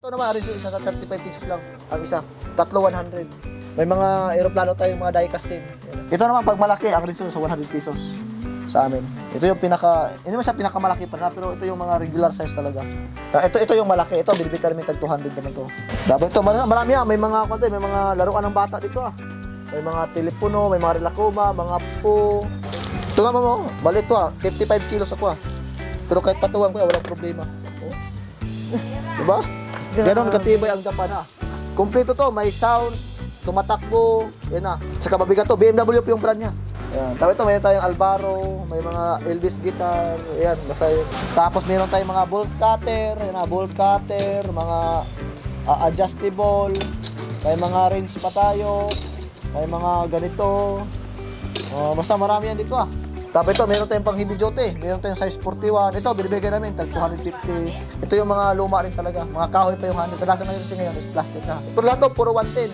Ito naman, Aris, isa sa 35 pesos lang ang isa. Tatlo, 100. May mga aeroplano tayong mga diecast din. Ito naman, pag malaki, ang Rizzo sa 100 pesos sa amin. Ito yung hindi naman siya pinakamalaki pa na, pero ito yung mga regular size talaga. Ito yung malaki. Ito, binibita namin tag 200 naman to. Dapat ito, marami yan. May mga laruan ng bata dito ah. May mga telepono, may mga relakoma, mga po. Ito naman mo, maliit to ah. 55 kilos ako ah. Pero kahit patuwang ko, walang problema. Oh. Diba? Ganon katibay ang Japan ah. Kompleto to, may sounds, tumatakbo, yan na. Saka mabigat to, BMW po yung brand niya. Ayan. Tapos ito, mayroon tayong Alvaro, may mga Elvis guitar, ayan, basta yun. Tapos mayroon tayong mga bolt cutter, ayan na, bolt cutter, mga adjustable, may mga range pa tayo, may mga ganito. Basta marami yan dito ah. Tapos ito, meron tayong pang heavy duty. Meron tayong size 41. Ito, binibigay namin, tag 250. Ito yung mga luma rin talaga. Mga kahoy pa yung handle. Kadalasan ngayon kasi ngayon is plastic na. Pero lahat to, puro 110.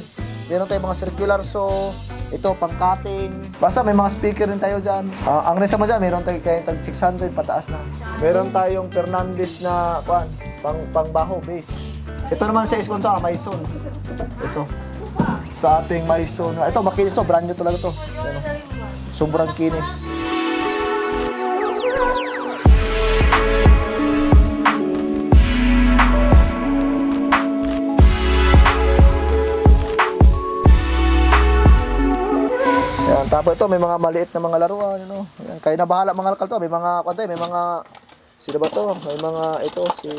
Meron tayong mga circular saw. Ito, pang cutting. Basta may mga speaker rin tayo dyan. Ang rin mo dyan, meron tayong tag 600 pataas na. Meron tayong Fernandez na, pang baho, bass. Ito naman sa iskon sa Maison. Ito. Sa ating Maison. Ito, makinis to. Brand new talaga to. Ano? Sobrang kinis. Tapos ito, may mga maliit na mga laruan, ano. Ayan, kaya na bahala mga alkal to. May mga sino ba to? May mga ito si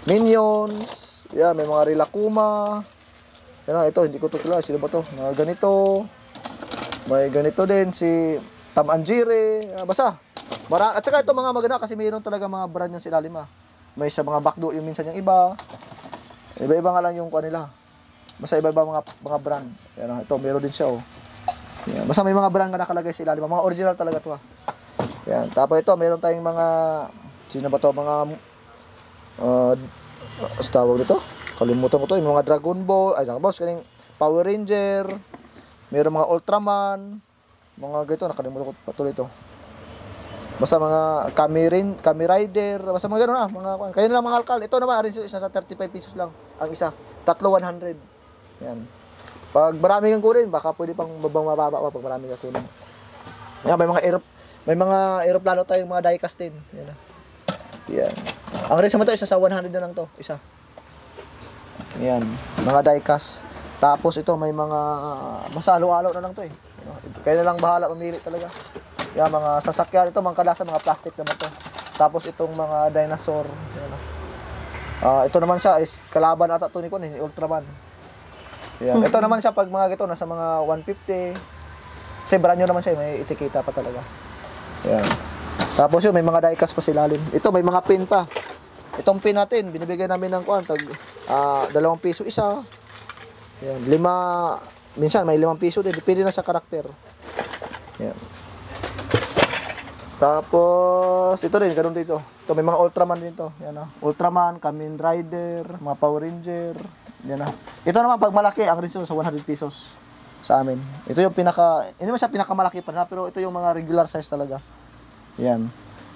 Minions. Yan, may mga Rilakuma. Yan, ito hindi ko to kilala. Sino ba to? Mga ganito. May ganito din si Tom and Jerry. Basta. At saka ito mga maganda kasi mayroon talaga mga brand yan sa ilalim ah. May sa mga backdo yung minsan yung iba. Iba-iba nga lang yung kuha nila. Basta iba-iba mga brand. Yan, ito meron din siya oh. Yan. Basta may mga brand na nakalagay sa ilalim. Mga original talaga to ha. Yan. Tapos ito, meron tayong mga sino ba to? Mga tawag dito? Kalimutan ko to. Yung mga Dragon Ball. Ay, boss, kaning Power Ranger. Meron mga Ultraman. Mga ganito. Nakalimutan ko patuloy ito. Basta mga Kami Rider. Basta mga gano'n na. Kaya na lang mga alkal. Ito naman, isa sa 35 pesos lang. Ang isa. Tatlo, 100. Yan. Pag marami kang kunin, baka pwede pang mababa pa pag marami kang kunin. Yan, may mga aeroplano tayong mga diecast din. Yan. Yan. Ang rin naman to, isa sa 100 na lang to. Isa. Yan. Mga diecast. Tapos ito, may mga masalo-alo na lang to eh. Kaya na lang bahala, mamili talaga. Yan, mga sasakyan. Ito, mga kadalasan, mga plastic naman to. Tapos itong mga dinosaur. Yan. Ito naman siya is kalaban ata to ni Ultraman. Yan. Ito naman siya pag mga gito nasa mga 150. Kasi brand new naman siya, may etiketa pa talaga. Yan. Tapos yun, may mga diecast pa sa ilalim. Ito, may mga pin pa. Itong pin natin, binibigay namin ng tag 2 piso isa. Yan, 5, minsan may 5 piso din, depende na sa karakter. Yan. Tapos ito rin, ganun dito. Ito, may mga Ultraman din to. Yan Ultraman, Kamen Rider, mga Power Ranger. Yan Ito naman pag malaki, ang Rizzo sa 100 pesos sa amin. Ito yung hindi naman siya pinakamalaki pa na, pero ito yung mga regular size talaga. Yan.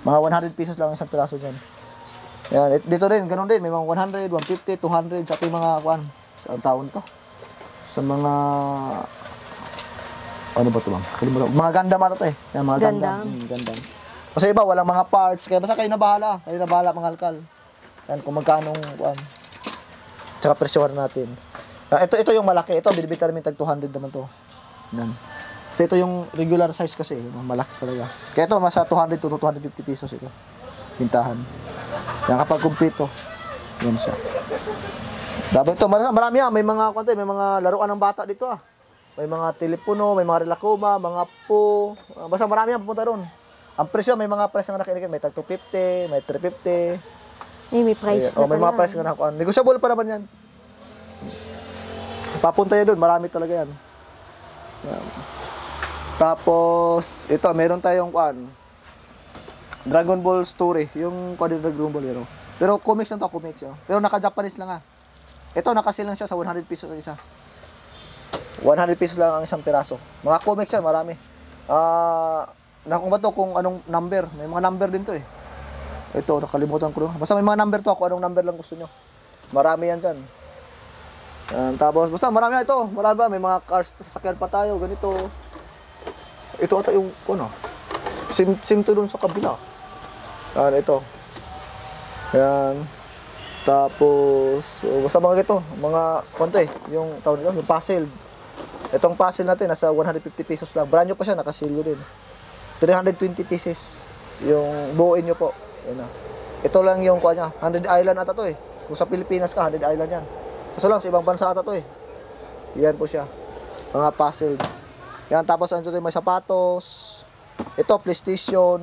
Mga 100 pesos lang isang piraso dyan. Yan. Dito rin, ganun din. May mga 100, 150, 200. Sa ating mga saan taon to? Sa mga ano ba ito bang? Mga Gundam ata to eh. Yan, mga Gundam. Gundam. Kasi iba, walang mga parts. Kaya basta kayo na bahala. Kayo na bahala mga alkal. Yan, kung magkanong tsaka presyohan natin. Ito yung malaki. Ito, binibita namin tag 200 naman to. Yan. Kasi ito yung regular size kasi. Malaki talaga. Kaya ito, masa 200 to 250 pesos ito. Bintahan. Yan, kapag kumpleto. Yan siya. Dapat ito, marami yan. May mga laruan ng bata dito ah. May mga telepono, may mga relakoma, mga po. Basta marami yan pupunta ron. Ang presyo, may mga price na nakikinig. May tag 250, may 350. May price na may mga price na nakuha. Negotiable pa naman yan. Papunta yan doon. Marami talaga yan. Yan. Tapos, ito, meron tayong Dragon Ball story. Yung Dragon Ball yun. Pero comics lang to, comics. Pero naka-Japanese lang Ito, nakasil lang siya sa 100 pesos ang isa. 100 pesos lang ang isang piraso. Mga comics yan, marami. Kung ba to, kung anong number. May mga number din to eh. Ito, nakalimutan ko. Basta may mga number to, kung anong number lang gusto nyo. Marami yan dyan. Yan, tapos, basta marami na ito. Marami ba? May mga cars, sasakyan pa tayo, ganito. Ito ata yung, ano, sim to dun sa kabila. Yan, ito. Yan. Tapos, basta mga ito, mga, kwento yung tawag nito, yung puzzle. Itong puzzle natin, nasa 150 pesos lang. Brand new pa siya, nakasilyo din. 320 pieces. Yung buuin nyo po. Yan na. Ito lang yung, kuha niya, 100 island ata to Kung sa Pilipinas ka, 100 island yan. Kaso lang, sa ibang bansa ata to Yan po siya. Mga puzzle. Yan, tapos ito may sapatos. Ito, PlayStation.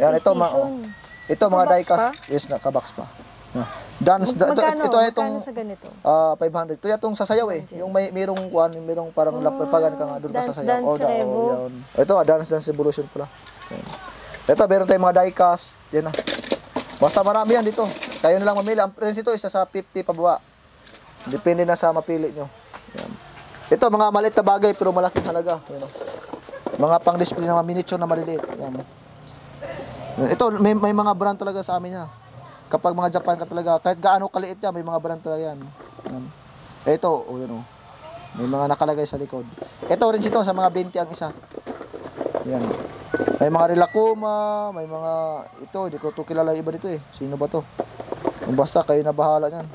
Yan, ito mga diecast. Yes, nakabox pa. Dance, magkano sa ganito? 500. Ito itong sasayaw Yung mayroong parang lapagan ka nga doon ka sasayaw. Dance Revo. Ito, Dance Revolution pala. Yan. Ito, meron tayong mga diecast. Yan na. Basta marami yan dito. Kayo na lang mamili. Ang price ito, isa sa 50 pababa. Depende na sa mapili nyo. Yan. Ito, mga maliit na bagay pero malaking halaga. Yan, mga pang-display na mga miniature na maliliit. Yan. Ito, may mga brand talaga sa amin yan. Kapag mga Japan ka talaga, kahit gaano kaliit yan, may mga brand talaga yan. Yan. Ito, may mga nakalagay sa likod. Ito rin ito, sa mga 20 ang isa. Yan. May mga Rilakkuma, may mga, ito, hindi ko ito kilala iba dito Sino ba to? Basta, kayo na bahala yan.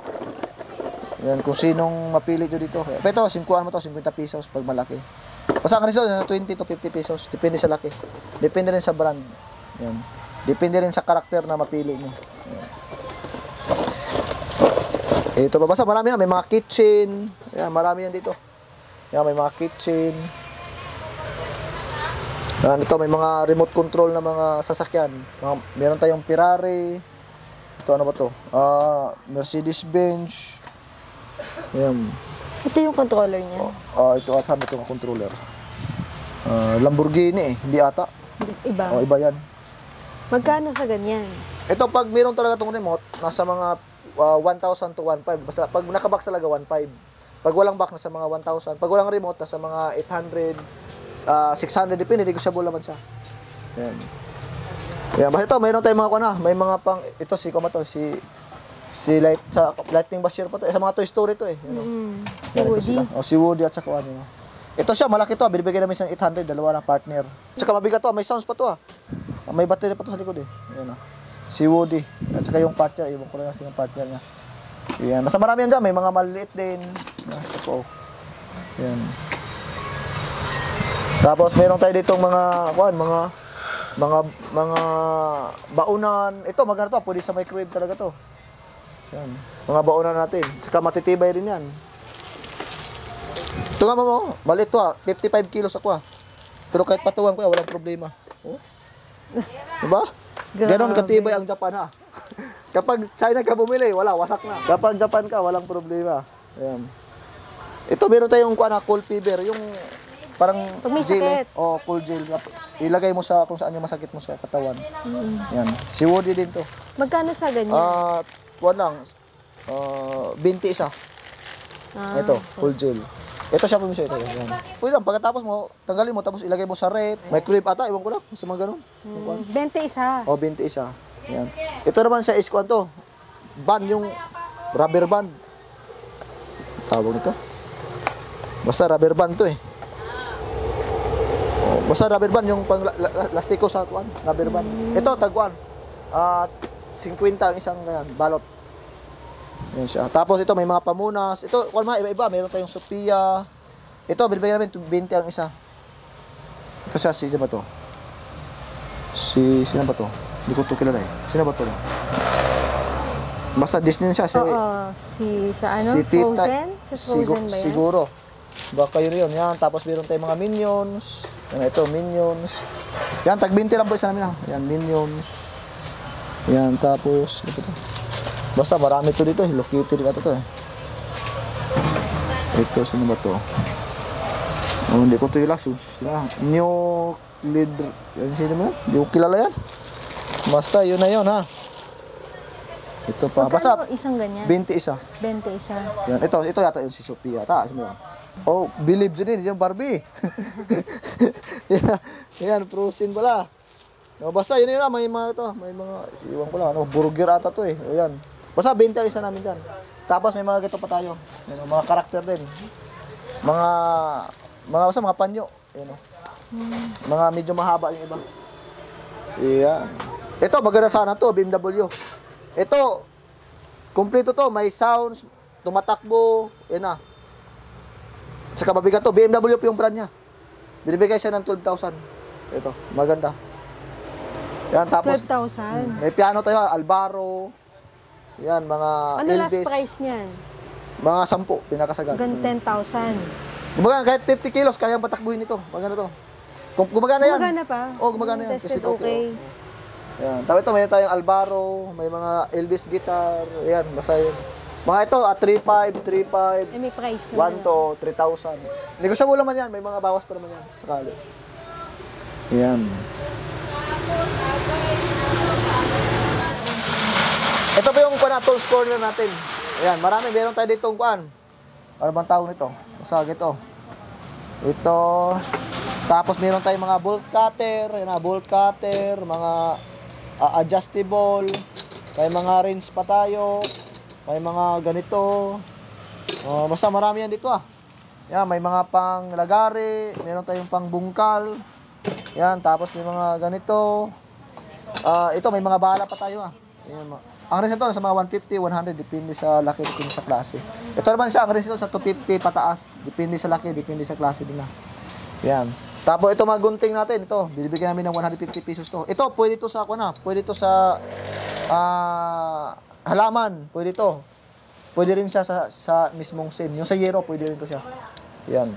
Yan, kung sinong mapili nyo dito. Ito, 50 pesos pag malaki. Basta ka rin ito, 20 to 50 pesos. Depende sa laki. Depende rin sa brand. Yan. Depende rin sa karakter na mapili nyo. Yan. Ito pa, basta marami yan. May mga kitchen. Yan, marami yan dito. Yan, may mga kitchen. Yan, ito, may mga remote control na mga sasakyan. Meron tayong Ferrari. Ito, ano ba to? Mercedes-Benz. Yan. Ito yung controller niya? Ito ata, ito ang controller. Lamborghini hindi ata. Iba? Iba yan. Magkano sa ganyan? Ito, pag meron talaga itong remote, nasa mga 1,000 to 1,500. Basta pag nakabox talaga, 1,500. Pag walang box, nasa mga 1,000. Pag walang remote, nasa mga 800, 600. Depende, negotiable naman siya. Yan. Yan. Basta ito, mayroon tayong mga may mga pang, ito si Lightning Bashir pa to. Sa mga Toy Story to Si Woody. Si Woody at saka ano. Ito siya, malaki to. Binibigyan namin siya ng 800, dalawa ng partner. Tsaka mabigat to, may sounds pa to May battery pa to sa likod Yan Si Woody. At saka yung partner, ibang ko lang yung partner niya. Yan. Basta marami yan dyan. May mga maliliit din. Yan. Tapos meron tayo ditong mga baunan. Ito, maganda to. Pwede sa microwave talaga to. Yan. Mga baunan natin. Tsaka matitibay rin yan. Ito nga mo, maliit to 55 kilos ako Pero kahit patuwan ko walang problema. Diba? Ganon katibay ang Japan Kapag China ka bumili, wasak na. Kapag Japan ka, walang problema. Ayan. Ito, meron tayong cold fever, yung parang pag may gel. sakit. Cold gel. Ilagay mo sa kung saan yung masakit mo sa katawan. Yan. Si Woody din to. Magkano sa ganyan? Lang. 20 isa. Ito, cold gel. Ito siya po ito. Yan. Pwede lang, pagkatapos mo, tanggalin mo, tapos ilagay mo sa rep. Microwave ata, iwan ko lang. Sa mga ganun. 20 isa. 20 isa. Yan. Ito naman sa iskuan to. Band, yung rubber band. Tawag nito. Basta rubber band to basta rubber band, yung pang lastiko sa tuwan. Rubber band. Ito, tagwan. 50 ang isang balot. Yan siya. Tapos ito, may mga pamunas. Ito, iba-iba. Meron tayong Sophia. Ito, binibigyan namin 20 ang isa. Ito siya, sino ba to? Sino ba to? Hindi ko ito kilala Sino ba to? Basta Disney siya. Si Frozen? Sa Frozen ba yan? Siguro. Baka yun. Yan. Tapos meron tayong mga Minions. Yan, ito, Minions. Yan, tag-20 lang po isa namin Yan, Minions. Yan, tapos, ito to. Basta marami to dito. Hello Kitty rin ito Ito, sino ba to? Hindi ko ito New Leader. Sino mo yan? Hindi ko kilala yan. Basta, yun na yun Ito pa. Basta, isang ganyan? 20 isa. 20 isa. Yan. Ito yata yung si Sophia. Believe din yung Barbie. yan, Frozen pala. Basta, yun May mga ito. May mga, iwan ko lang. Burger ata to Yan. Basta 20 ang isa namin dyan. Tapos may mga ganito pa tayo. Yan, mga karakter din. Basta mga panyo. Yan, mga medyo mahaba yung iba. Yan. Ito, maganda sana to, BMW. Ito, kumpleto to. May sounds, tumatakbo. Yan na. At saka mabigat to. BMW po yung brand niya. Binibigay siya ng 12,000. Ito, maganda. Yan, tapos 12,000. may piano tayo, Albaro. Yan, mga Ano last Elvis. price niyan? Mga 10, pinakasagad. Hanggang 10,000. Kumbaga, kahit 50 kilos, kayang patakbuhin ito. Maganda to. Gumagana yan. Gumagana pa? Oo, gumagana yan. Tested Kasi okay. Yan. Tapos ito, may tayong Albaro, may mga Elvis guitar. Yan, basta yun. Mga ito, 3,500, 3,500. Eh, may price naman. 1 to 3,000. Negosyable naman yan. May mga bawas pa naman yan. Sakali. Yan. Ito po yung tools corner natin. Ayan, marami. Meron tayo ditong kuan. Ano bang tawag nito? Masag ito. Ito. Tapos meron tayong mga bolt cutter. Ayan, bolt cutter. Mga adjustable. May mga range pa tayo. May mga ganito. Basta marami yan dito Yan, may mga pang lagari. Meron tayong pang bungkal. Yan, tapos may mga ganito. Ito, may mga bala pa tayo Yan, ang resito sa mga 150, 100, depende sa laki, depende sa klase. Ito naman siya, ang resito sa 250 pataas. Depende sa laki, depende sa klase nila. Yan. Tapos ito mga gunting natin, ito, bibigyan namin ng 150 pesos to. Ito, pwede to sa pwede to sa halaman, pwede to. Pwede rin siya sa mismong sim. Yung sa yero, pwede rin to siya. Yan.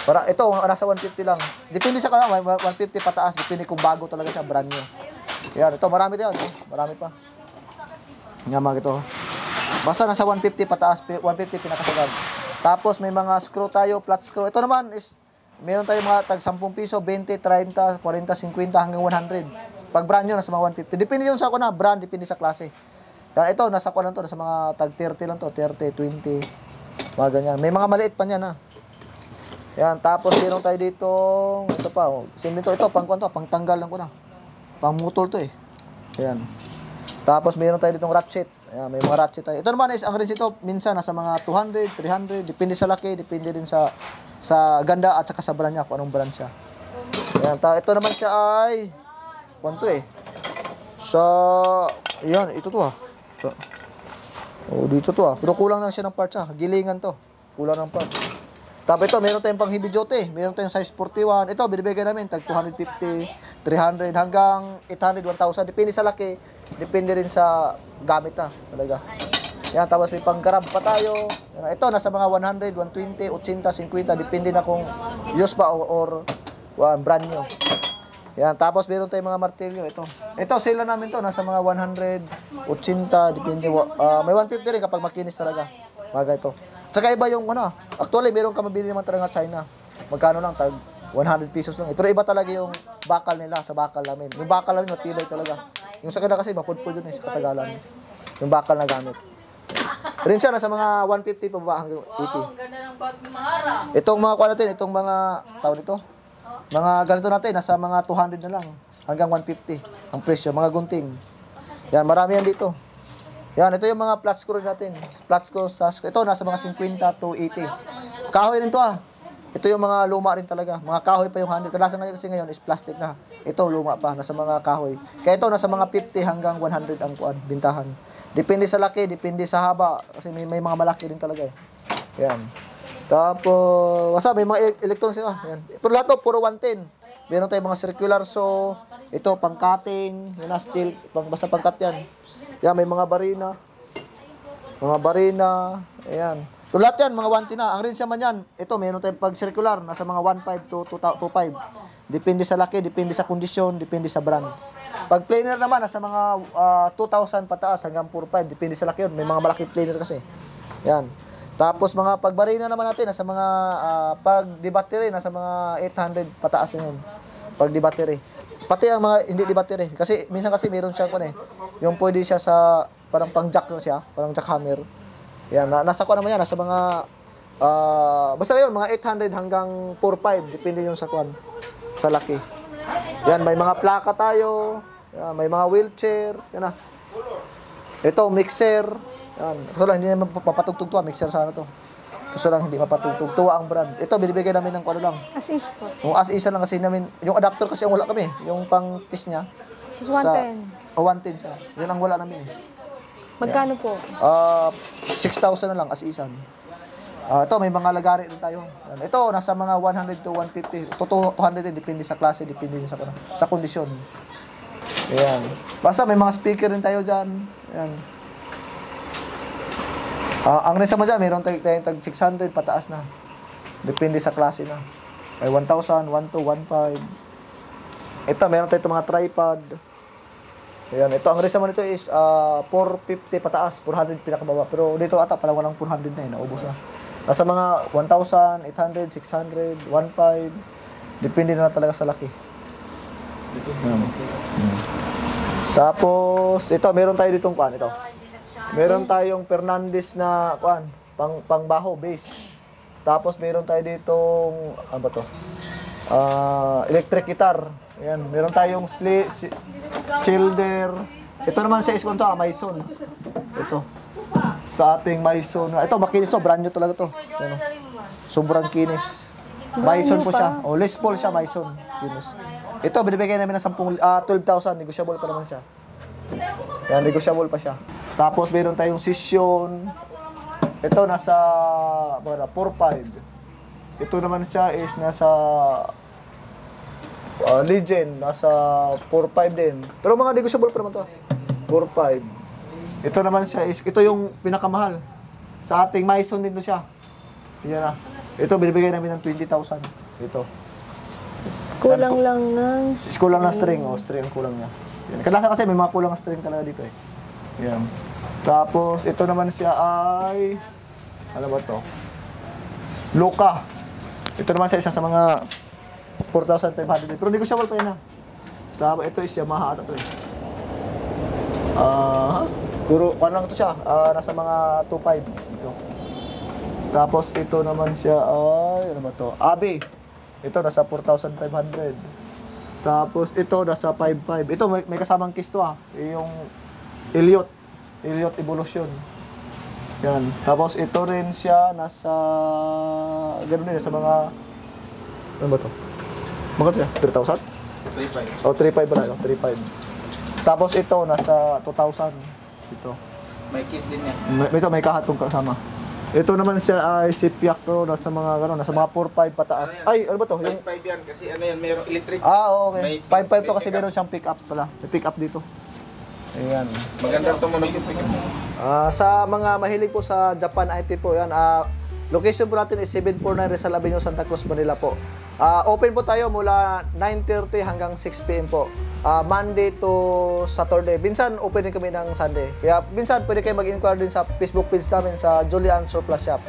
Para ito, nasa 150 lang. Depende sa 150 pataas, depende kung bago talaga siya, brand new. Yan, ito marami tayo, marami pa. Nga mga ito. Basta nasa 150 pataas, 150 pinakasagad. Tapos may mga screw tayo, flat screw. Ito naman is, meron tayo mga tag 10 piso, 20, 30, 40, 50 hanggang 100. Pag brand nyo, nasa mga 150. Depende yun sa brand, depende sa klase. Dahil ito, nasa lang to, nasa mga tag 30 lang to, 30, 20, mga ganyan. May mga maliit pa niyan Yan, tapos meron tayo dito, ito pa, simple ito, pang tanggal lang ko na. Pang mutol to Ayan. Tapos meron tayo ditong ratchet. Ayan, may mga ratchet tayo. Ito naman is, ang range ito, minsan nasa mga 200, 300, depende sa laki, depende din sa ganda at saka sa brand niya, kung anong brand siya. Ayan, ito naman siya ay, kwanto ayan, ito to dito to Pero kulang lang siya ng parts gilingan to. Kulang ng parts. Tapos ito, meron tayong pang heavy duty. Meron tayong size 41. Ito, binibigay namin, tag 250, 300, hanggang 800, 1,000. Depende sa laki. Depende rin sa gamit talaga. Yan, tapos may pang grab pa tayo. Yan, ito, nasa mga 100, 120, 80, 50. Depende na kung use ba or brand new. Yan, tapos meron tayong mga martilyo. Ito, sale namin to. Nasa mga 100, 80, depende. May 150 rin kapag makinis talaga. Mga ito. Saka iba yung actually meron ka mabili naman talaga China. Magkano lang, tag 100 pesos lang. Pero iba talaga yung bakal nila sa bakal namin. Yung bakal namin matibay talaga. Yung sa kanila kasi mapudpud yun sa katagalan. Yung bakal na gamit. Rin siya nasa mga 150 pa ba hanggang 80. Itong mga natin, itong mga tawag nito. Mga ganito natin nasa mga 200 na lang hanggang 150 ang presyo, mga gunting. Yan, marami yan dito. Yan, ito yung mga flat screw natin. Flat screw, ito nasa mga 50 to 80. Kahoy rin to Ito yung mga luma rin talaga. Mga kahoy pa yung handle. Kadalasan kasi ngayon is plastic na. Ito luma pa, nasa mga kahoy. Kaya ito nasa mga 50 hanggang 100 ang bintahan. Depende sa laki, depende sa haba. Kasi may mga malaki din talaga Yan. Tapos, may mga electronics Yan. Pero lahat to, puro 110. Meron tayong mga circular saw. Ito, pang cutting. Yan steel. Basta pang cut yan. Yan, may mga barina. Mga barina. Ayan. So, lahat yan, mga 110 na. Ang range naman yan, ito, meron tayong pag circular, nasa mga 1.5 to 2.5. Depende sa laki, depende sa kondisyon, depende sa brand. Pag planer naman, nasa mga 2,000 pataas hanggang 4.5. Depende sa laki yun. May mga malaki planer kasi. Yan. Tapos mga pagbarina naman natin, nasa mga pag-debattery, nasa mga 800 pataas na yun. Pag-debattery. Pati ang mga hindi di-battery. Kasi minsan kasi meron siyang yung pwede siya sa parang pang-jack na siya, parang jackhammer. Yan, nasa naman yan, nasa mga basta yun, mga 800 hanggang 4.5, depende yung sa sa laki. Yan, may mga plaka tayo, yan, may mga wheelchair, yan Ito, mixer. Yan. Gusto lang, hindi naman mapatugtog to. Mixer sana to. Gusto lang, hindi mapatugtog. Tuwa ang brand. Ito, binibigay namin ng ano lang. As is po. Yung as isa lang kasi namin. Yung adapter kasi ang wala kami. Yung pang test niya. Is 110. 110 siya. Yun ang wala namin eh. Magkano po? 6,000 na lang as isan. Ito, may mga lagari din tayo. Yan. Ito, nasa mga 100 to 150. To 200 din. Depende sa klase, depende din sa kondisyon. Ayan. Basta may mga speaker din tayo dyan. Ayan. Ang rin sa mo dyan, mayroon tayong tag 600, pataas na. Depende sa klase na. May 1,000, 1,2, 1,5. Ito, mayroon tayong mga tripod. Ayan. Ito, ang rin sa mo nito is 450 pataas, 400 pinakababa. Pero dito ata, pala walang 400 na eh, naubos na. Nasa mga 1,000, 800, 600, 1,500. Depende na talaga sa laki. Tapos, ito, meron tayo ditong kuan, ito. Meron tayong Fernandez na kuan, pangbaho, bass. Tapos, meron tayo ditong, ano ba to? Electric guitar. Ayan, meron tayong Schilder. Ito naman sa iskon to, Maison. Ito. Sa ating Maison. Ito, makinis to, brand new talaga to. Ayan, sobrang kinis. Maison po siya. O, Les Paul siya, Maison. Kinis. Ito, binibigay namin ng 12,000. Negotiable pa naman siya. Yan, negotiable pa siya. Tapos, meron tayong Session. Ito, nasa 4,500. Ito naman siya is nasa Legend. Nasa 4,500 din. Pero mga negotiable pa naman to. 4,500. Ito naman siya is, ito yung pinakamahal. Sa ating Maison din to siya. Yan na. Ito, binibigay namin ng 20,000. Ito. Kulang lang ng Kulang na string. O, string ang kulang niya. Yan. Kadalasan kasi may mga kulang na string talaga dito eh. Yan. Tapos, ito naman siya ay... Ano ba to? Luka. Ito naman siya isa sa mga 4,500. Pero negotiable pa yun na. Tapos, ito is Yamaha ata to eh. Puro, ano lang ito siya. Nasa mga 2,500. Ito. Tapos, ito naman siya ay... Ano ba to? Abe. Ito, nasa 4,500. Tapos, ito, nasa 5,500. Ito, may kasamang case to yung Elliot Evolution. Yan. Tapos, ito rin siya, nasa... Ganun din, nasa mga... Ano ba to? Magkano siya? 3,000? 3,500. O, 3,500 pala. 3,500. Tapos, ito, nasa 2,000. Ito. May case din yan. May kahatong kasama. Ito naman siya ay Sipiak to, nasa mga gano'n, nasa mga 4,500 pataas. Ay, ano ba to? 5,500 yan kasi ano yan, mayroong electric. Oo, okay. 5,500 to kasi pick-up. meron siyang pick up pala. May pick up dito. Ayan. Magandang tumunog yung pick-up. Sa mga mahilig po sa Japan IT po, yan. Location po natin is 749 Rizal Avenue, Santa Cruz, Manila po. Open po tayo mula 9:30 hanggang 6 p.m. po. Monday to Saturday. Minsan open din kami ng Sunday. Kaya minsan pwede kayo mag-inquire din sa Facebook page namin sa Julian Surplus Shop.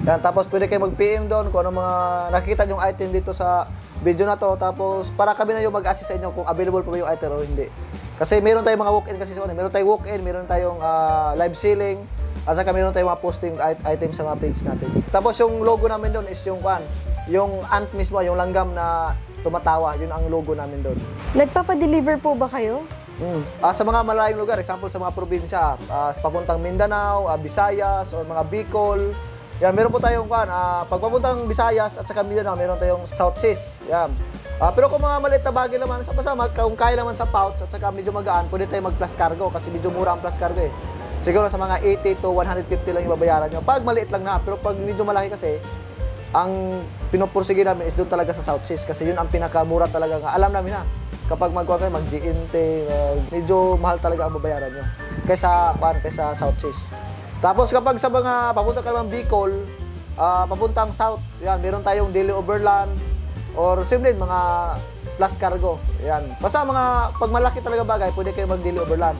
Yan, tapos pwede kayo mag-PM doon kung ano mga nakikita yung item dito sa video na to. Tapos para kami na yung mag-assist sa inyo kung available pa ba yung item o hindi. Kasi meron tayong mga walk-in kasi sa ano. Meron tayong walk-in, meron tayong live selling. At saka meron tayong mga posting items sa mga page natin. Tapos yung logo namin doon is yung yung ant mismo, yung langgam na tumatawa. Yun ang logo namin doon. Nagpapadeliver po ba kayo? Sa mga malayong lugar, example sa mga probinsya, sa papuntang Mindanao, Visayas, o mga Bicol. Yan, meron po tayong pag papuntang Visayas at saka Mindanao, meron tayong South Seas. Yan. Pero kung mga maliit na bagay naman, kung kaya naman sa pouch at saka medyo magaan, pwede tayo mag-plus cargo kasi medyo mura ang plus cargo eh. Siguro sa mga 80 to 150 lang yung babayaran nyo. Pag maliit lang na, pero pag medyo malaki kasi, ang pinupursige namin is doon talaga sa South Seas kasi yun ang pinakamura talaga nga. Alam namin na, kapag magkuha kayo, mag-GNT, medyo mahal talaga ang babayaran nyo kaysa South Seas. Tapos kapag sa mga papunta kayo ng Bicol, papuntang South, yan, meron tayong daily overland or simple mga plus cargo. Yan. Basta pag malaki talaga bagay, pwede kayo mag-daily overland.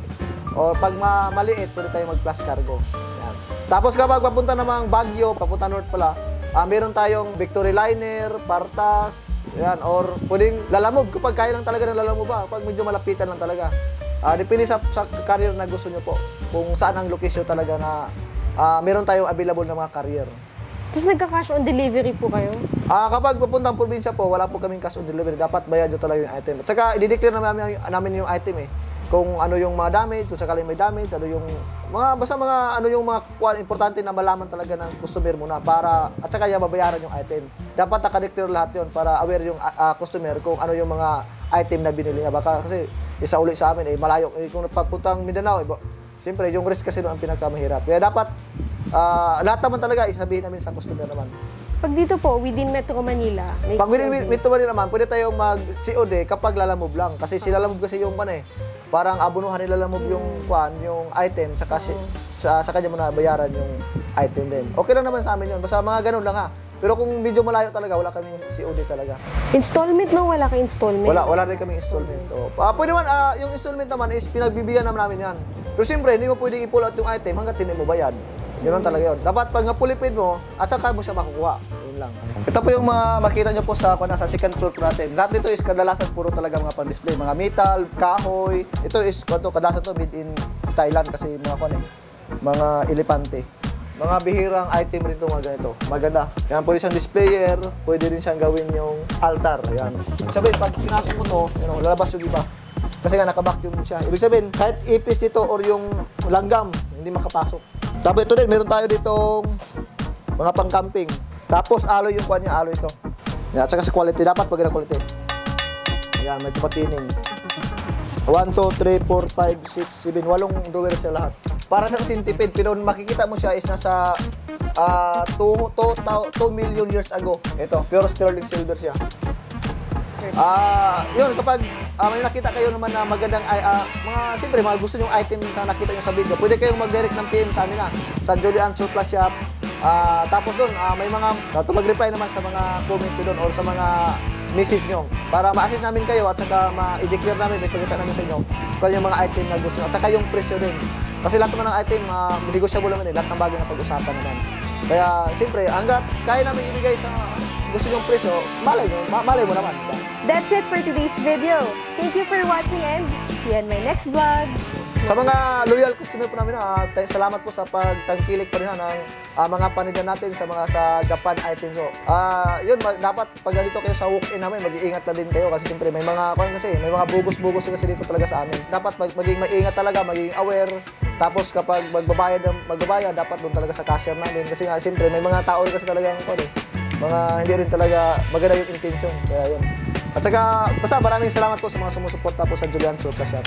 O pag maliit, pwede tayo mag-plus cargo. Yan. Tapos kapag papunta namang Baguio, papunta north pala, meron tayong Victory Liner, Partas, yan, or pwedeng Lalamove kapag kaya lang talaga ng Lalamove pag medyo malapitan lang talaga. Depende sa carrier na gusto nyo po, kung saan ang location talaga na meron tayong available na mga carrier. Tapos nagka-cash on delivery po kayo? Kapag papuntang probinsya po, wala po kaming cash on delivery. Dapat bayad nyo talaga yung item. At saka, i-declare namin yung item eh. kung ano yung mga damage, kung sakaling may damage, ano yung basta mga ano yung mga importante na malaman talaga ng customer muna para at saka niya babayaran yung item. Dapat naka-declare lahat yun para aware yung customer kung ano yung mga item na binili niya. Baka kasi isa uli sa amin malayo kung napapuntang Mindanao, siyempre yung risk kasi doon ang pinakamahirap. Kaya dapat lahat naman talaga isasabihin namin sa customer naman. Pag dito po, within Metro Manila, may Pag within COD. Metro Manila naman, pwede tayong mag-COD kapag lalamove lang. Kasi si lalamove kasi yung parang abunuhan nila lalamove yung item, saka sa kanya mo na bayaran yung item din. Okay lang naman sa amin yun. Basta mga ganun lang ha. Pero kung medyo malayo talaga, wala kaming COD talaga. Installment no? Wala ka installment? Wala rin kaming installment. Pwede man, yung installment naman is pinagbibigyan namin yan. Pero siyempre, hindi mo pwedeng i-pull out yung item hanggat hindi mo bayad. Yun lang talaga yun. Dapat pag napulipid mo, at saka mo siya makukuha. Yun lang. Ito po yung mga makita nyo po sa second floor natin. Lahat dito is kadalasan puro talaga mga pang-display. Mga metal, kahoy. Ito is, kadalasan to made in Thailand kasi mga elepante. Mga bihirang item rin ito, mga ganito. Maganda. Yan, pwede siyang displayer, pwede rin siyang gawin yung altar. Yan. Sabihin, pag pinasok mo to, lalabas yung iba. Kasi nga naka-vacuum siya. Ibig sabihin, kahit ipis dito or yung langgam, hindi makapasok. Tapos ito din, meron tayo ditong mga pang-camping. Tapos alloy yung kuha niya, alloy ito. Yan, at saka sa quality, dapat pag quality. Yan, may patining. 1, 2, 3, 4, 5, 6, 7, 8 drawers siya lahat. Para sa centipede, pero makikita mo siya is nasa 2 million years ago. Ito, pure sterling silver siya. Yun, kapag may nakita kayo naman na magandang, siyempre, mga gusto nyong item sa nakita nyo sa video, pwede kayong mag-direct ng PM sa amin sa Julian Surplus Shop. Tapos doon, may mga, mag-reply naman sa mga comment doon or sa mga message nyo para ma-assist namin kayo at saka ma-declare namin, may pagkita namin sa inyo kung yung mga item na gusto nyo at saka yung presyo din. Kasi lahat naman ng item, negotiable naman lahat ng bagay na pag-usapan naman. Kaya, siyempre, hanggat kaya namin ibigay sa gusto nyong presyo, malay mo naman. That's it for today's video. Thank you for watching and see you on my next vlog. Sa mga loyal customer po namin, salamat po sa pagtangkilik pa rin ng mga paninda natin sa Japan items. Yun, dapat pag ganito kayo sa walk-in namin, mag-iingat na din kayo kasi siyempre may mga bugos-bugos kasi dito talaga sa amin. Dapat maging maingat talaga, maging aware. Tapos kapag magbabayad, dapat doon talaga sa cashier namin. Kasi nga, siyempre, may mga tao kasi talagang mga hindi rin talaga maganda yung intention. Kaya yun. At saka, basta maraming salamat po sa mga sumusuporta po sa Julian Surplus Shop.